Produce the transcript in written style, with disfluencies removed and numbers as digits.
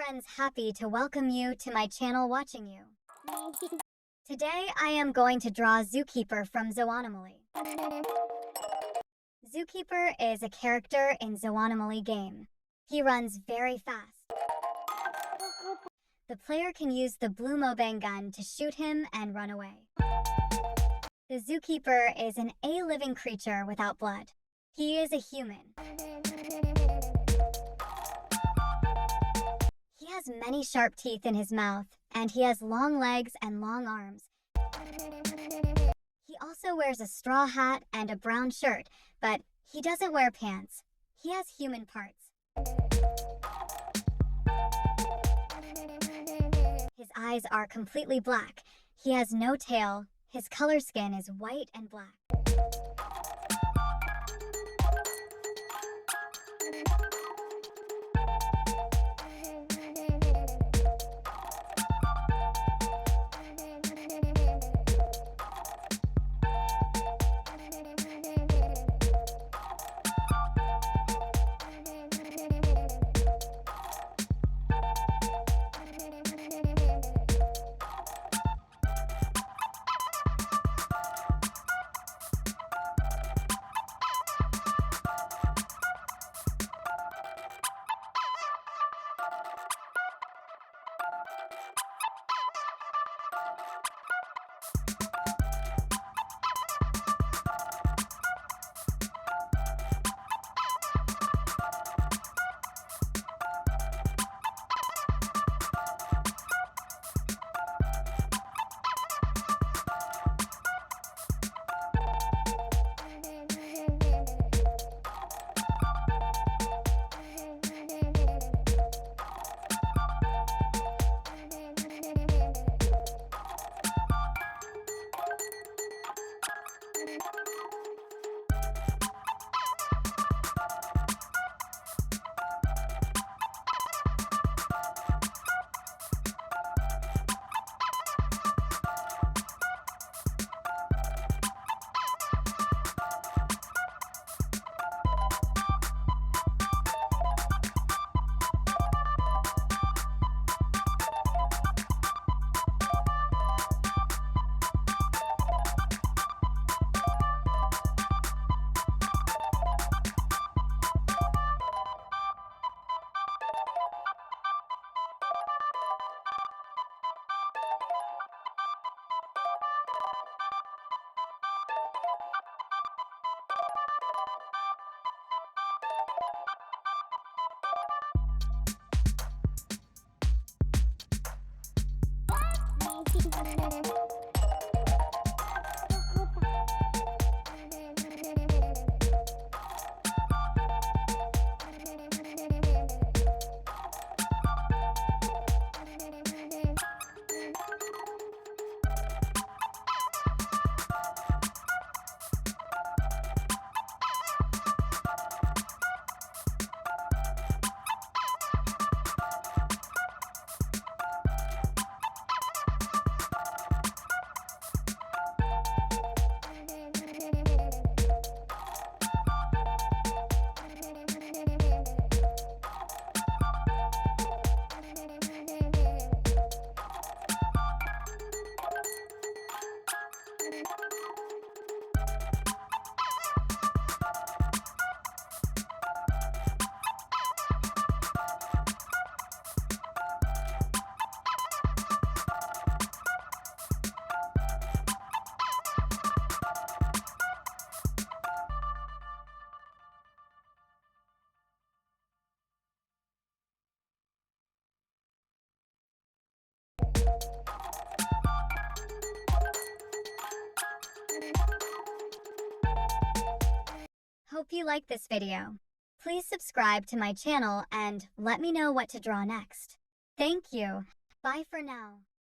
friends, happy to welcome you to my channel watching you. Today I am going to draw Zookeeper from Zoonomaly. Zookeeper is a character in Zoonomaly game. He runs very fast. The player can use the blue mobang gun to shoot him and run away. The Zookeeper is an living creature without blood. He is a human. He has many sharp teeth in his mouth, and he has long legs and long arms. He also wears a straw hat and a brown shirt, but he doesn't wear pants. He has human parts. His eyes are completely black. He has no tail. His color skin is white and black. Hope you like this video. Please subscribe to my channel and let me know what to draw next. Thank you. Bye for now.